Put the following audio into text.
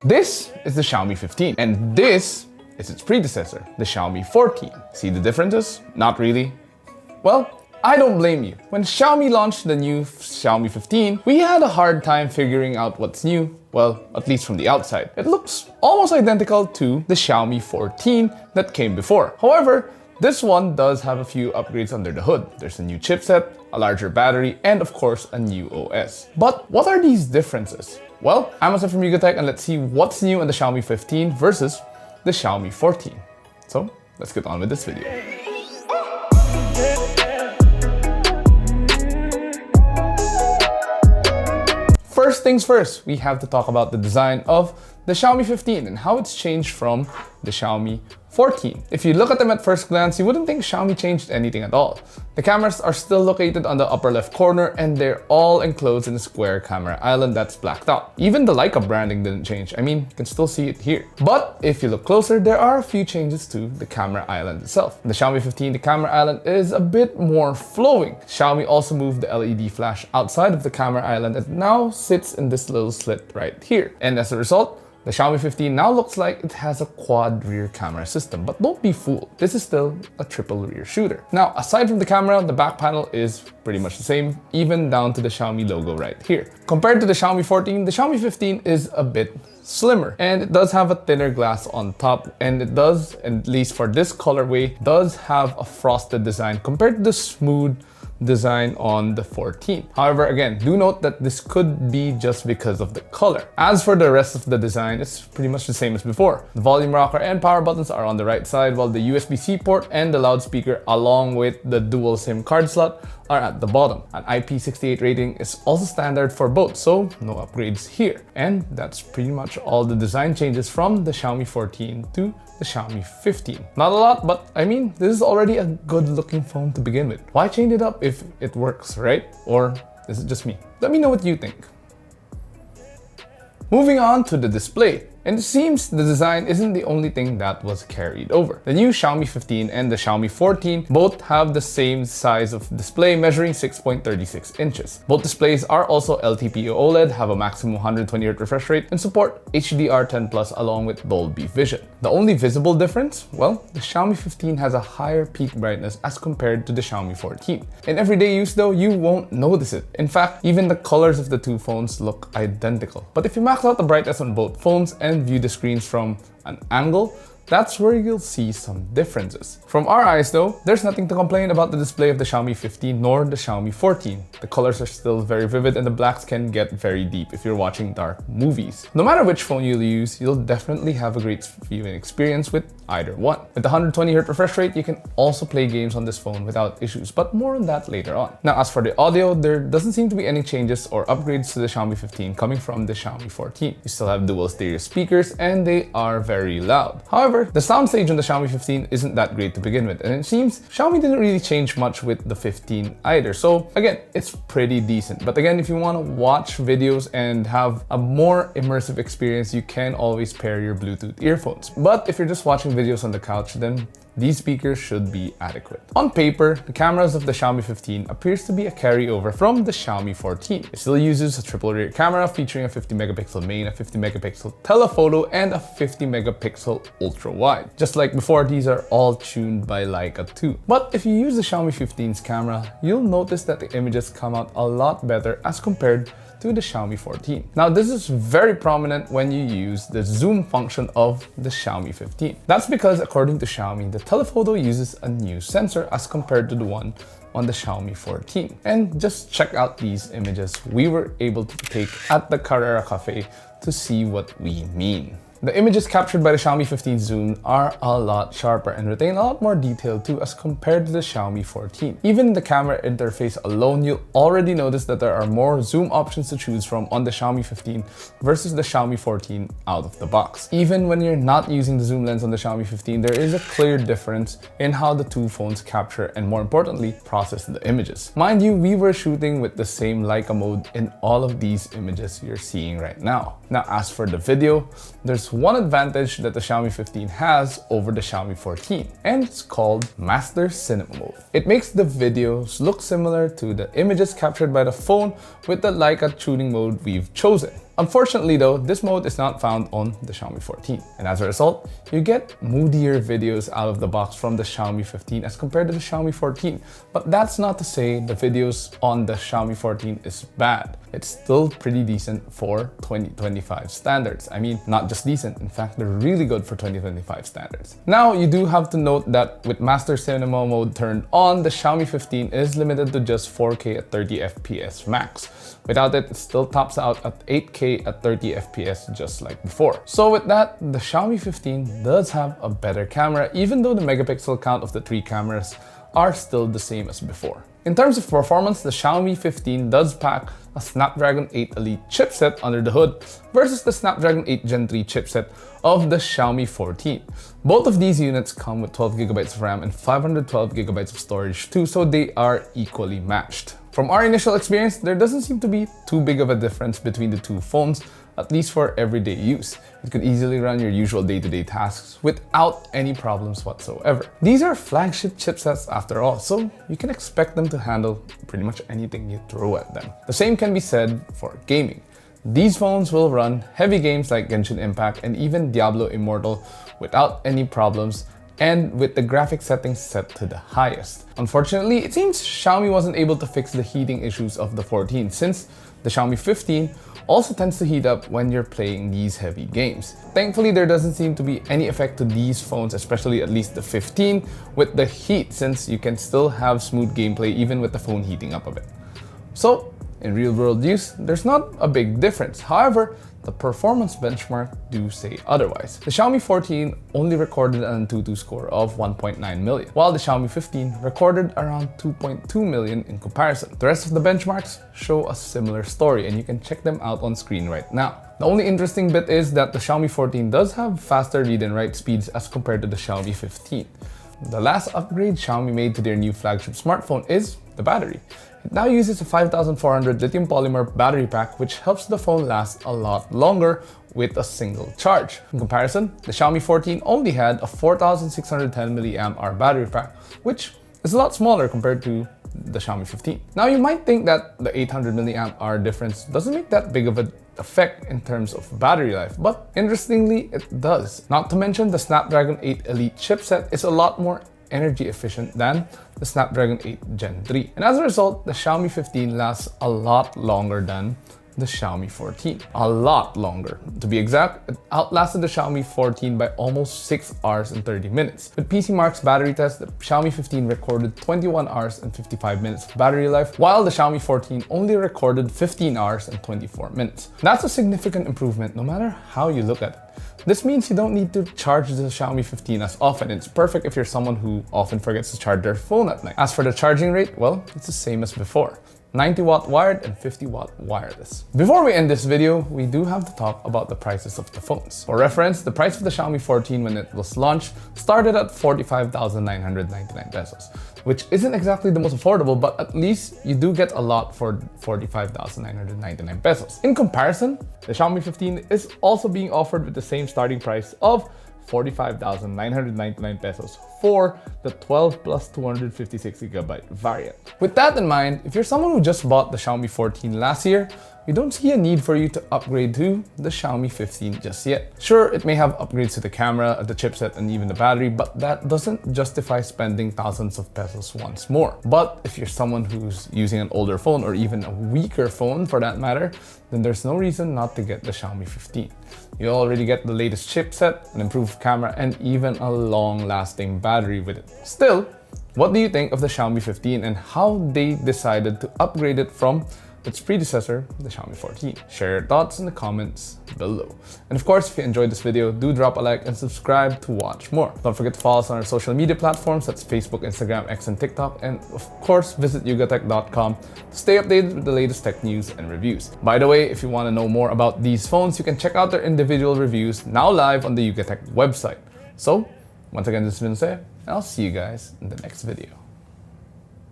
This is the Xiaomi 15, and this is its predecessor, the Xiaomi 14. See the differences? Not really. Well, I don't blame you. When Xiaomi launched the new Xiaomi 15, we had a hard time figuring out what's new. Well, at least from the outside. It looks almost identical to the Xiaomi 14 that came before. However, this one does have a few upgrades under the hood. There's a new chipset, a larger battery, and of course a new OS. But what are these differences? Well, I'm Jose from Tech, and let's see what's new in the Xiaomi 15 versus the Xiaomi 14. So let's get on with this video. First things first, we have to talk about the design of the Xiaomi 15 and how it's changed from the Xiaomi 14. If you look at them at first glance, you wouldn't think Xiaomi changed anything at all. The cameras are still located on the upper left corner and they're all enclosed in a square camera island that's blacked out. Even the Leica branding didn't change. I mean, you can still see it here. But if you look closer, there are a few changes to the camera island itself. In the Xiaomi 15, the camera island is a bit more flowing. Xiaomi also moved the LED flash outside of the camera island and now sits in this little slit right here. And as a result, the Xiaomi 15 now looks like it has a quad rear camera system, but don't be fooled, this is still a triple rear shooter. Now, aside from the camera, the back panel is pretty much the same, even down to the Xiaomi logo right here. Compared to the Xiaomi 14, the Xiaomi 15 is a bit slimmer, and it does have a thinner glass on top, and it does, at least for this colorway, does have a frosted design compared to the smooth design on the 14. However, again, do note that this could be just because of the color. As for the rest of the design, it's pretty much the same as before. The volume rocker and power buttons are on the right side, while the USB-C port and the loudspeaker along with the dual SIM card slot are at the bottom. An IP68 rating is also standard for both, so no upgrades here. And that's pretty much all the design changes from the Xiaomi 14 to the Xiaomi 15. Not a lot, but I mean, this is already a good looking phone to begin with. Why change it up if it works, right? Or is it just me? Let me know what you think. Moving on to the display. And it seems the design isn't the only thing that was carried over. The new Xiaomi 15 and the Xiaomi 14 both have the same size of display, measuring 6.36 inches. Both displays are also LTPO OLED, have a maximum 120Hz refresh rate, and support HDR10+ along with Dolby Vision. The only visible difference? Well, the Xiaomi 15 has a higher peak brightness as compared to the Xiaomi 14. In everyday use though, you won't notice it. In fact, even the colors of the two phones look identical. But if you max out the brightness on both phones and view the screens from an angle, that's where you'll see some differences. From our eyes though, there's nothing to complain about the display of the Xiaomi 15 nor the Xiaomi 14. The colors are still very vivid and the blacks can get very deep if you're watching dark movies. No matter which phone you'll use, you'll definitely have a great viewing experience with either one. With the 120Hz refresh rate, you can also play games on this phone without issues, but more on that later on. Now, as for the audio, there doesn't seem to be any changes or upgrades to the Xiaomi 15 coming from the Xiaomi 14. You still have dual stereo speakers and they are very loud. However, the soundstage on the Xiaomi 15 isn't that great to begin with, and it seems Xiaomi didn't really change much with the 15 either. So again, it's pretty decent. But again, if you want to watch videos and have a more immersive experience, you can always pair your Bluetooth earphones. But if you're just watching videos on the couch, then these speakers should be adequate. On paper, the cameras of the Xiaomi 15 appears to be a carryover from the Xiaomi 14. It still uses a triple rear camera featuring a 50 megapixel main, a 50 megapixel telephoto, and a 50 megapixel ultra wide. Just like before, these are all tuned by Leica too. But if you use the Xiaomi 15's camera, you'll notice that the images come out a lot better as compared to the Xiaomi 14. Now, this is very prominent when you use the zoom function of the Xiaomi 15. That's because according to Xiaomi, the telephoto uses a new sensor as compared to the one on the Xiaomi 14. And just check out these images we were able to take at the Carrera Cafe to see what we mean. The images captured by the Xiaomi 15 zoom are a lot sharper and retain a lot more detail too as compared to the Xiaomi 14. Even in the camera interface alone, you'll already notice that there are more zoom options to choose from on the Xiaomi 15 versus the Xiaomi 14 out of the box. Even when you're not using the zoom lens on the Xiaomi 15, there is a clear difference in how the two phones capture and, more importantly, process the images. Mind you, we were shooting with the same Leica mode in all of these images you're seeing right now. Now, as for the video, there's one advantage that the Xiaomi 15 has over the Xiaomi 14, and it's called Master Cinema Mode. It makes the videos look similar to the images captured by the phone with the Leica tuning mode we've chosen. Unfortunately though, this mode is not found on the Xiaomi 14. And as a result, you get moodier videos out of the box from the Xiaomi 15 as compared to the Xiaomi 14. But that's not to say the videos on the Xiaomi 14 is bad. It's still pretty decent for 2025 standards. I mean, not just decent, in fact, they're really good for 2025 standards. Now, you do have to note that with Master Cinema mode turned on, the Xiaomi 15 is limited to just 4K at 30 FPS max. Without it, it still tops out at 8K at 30 FPS just like before. So with that, the Xiaomi 15 does have a better camera, even though the megapixel count of the 3 cameras are still the same as before. In terms of performance, the Xiaomi 15 does pack a Snapdragon 8 Elite chipset under the hood versus the Snapdragon 8 Gen 3 chipset of the Xiaomi 14. Both of these units come with 12GB of RAM and 512GB of storage too, so they are equally matched. From our initial experience, there doesn't seem to be too big of a difference between the two phones, at least for everyday use. It could easily run your usual day-to-day tasks without any problems whatsoever. These are flagship chipsets after all, so you can expect them to handle pretty much anything you throw at them. The same can be said for gaming. These phones will run heavy games like Genshin Impact and even Diablo Immortal without any problems, and with the graphics settings set to the highest. Unfortunately, it seems Xiaomi wasn't able to fix the heating issues of the 14, since the Xiaomi 15 also tends to heat up when you're playing these heavy games. Thankfully, there doesn't seem to be any effect to these phones, especially at least the 15, with the heat, since you can still have smooth gameplay even with the phone heating up a bit. So, in real-world use, there's not a big difference. However, the performance benchmark do say otherwise. The Xiaomi 14 only recorded an Antutu score of 1.9 million, while the Xiaomi 15 recorded around 2.2 million in comparison. The rest of the benchmarks show a similar story, and you can check them out on screen right now. The only interesting bit is that the Xiaomi 14 does have faster read and write speeds as compared to the Xiaomi 15. The last upgrade Xiaomi made to their new flagship smartphone is the battery. It now uses a 5400 lithium polymer battery pack, which helps the phone last a lot longer with a single charge. In comparison, the Xiaomi 14 only had a 4610 mAh battery pack, which is a lot smaller compared to the Xiaomi 15. Now you might think that the 800 mAh difference doesn't make that big of an effect in terms of battery life, but interestingly it does. Not to mention the Snapdragon 8 Elite chipset is a lot more energy efficient than the Snapdragon 8 Gen 3. And as a result, the Xiaomi 15 lasts a lot longer than the Xiaomi 14. A lot longer. To be exact, it outlasted the Xiaomi 14 by almost 6 hours and 30 minutes. With PCMark's battery test, the Xiaomi 15 recorded 21 hours and 55 minutes of battery life, while the Xiaomi 14 only recorded 15 hours and 24 minutes. That's a significant improvement no matter how you look at it. This means you don't need to charge the Xiaomi 15 as often. It's perfect if you're someone who often forgets to charge their phone at night. As for the charging rate, well, it's the same as before. 90-watt wired and 50-watt wireless. Before we end this video, we do have to talk about the prices of the phones. For reference, the price of the Xiaomi 14 when it was launched started at 45,999 pesos, which isn't exactly the most affordable, but at least you do get a lot for 45,999 pesos. In comparison, the Xiaomi 15 is also being offered with the same starting price of 45,999 pesos for the 12 plus 256GB variant. With that in mind, if you're someone who just bought the Xiaomi 14 last year, we don't see a need for you to upgrade to the Xiaomi 15 just yet. Sure, it may have upgrades to the camera, the chipset, and even the battery, but that doesn't justify spending thousands of pesos once more. But if you're someone who's using an older phone or even a weaker phone for that matter, then there's no reason not to get the Xiaomi 15. You already get the latest chipset, an improved camera, and even a long-lasting battery with it. Still, what do you think of the Xiaomi 15 and how they decided to upgrade it from its predecessor, the Xiaomi 14? Share your thoughts in the comments below. And of course, if you enjoyed this video, do drop a like and subscribe to watch more. Don't forget to follow us on our social media platforms, that's Facebook, Instagram, X, and TikTok. And of course, visit yugatech.com to stay updated with the latest tech news and reviews. By the way, if you want to know more about these phones, you can check out their individual reviews now live on the Yugatech website. So, once again, this has been Jose, and I'll see you guys in the next video.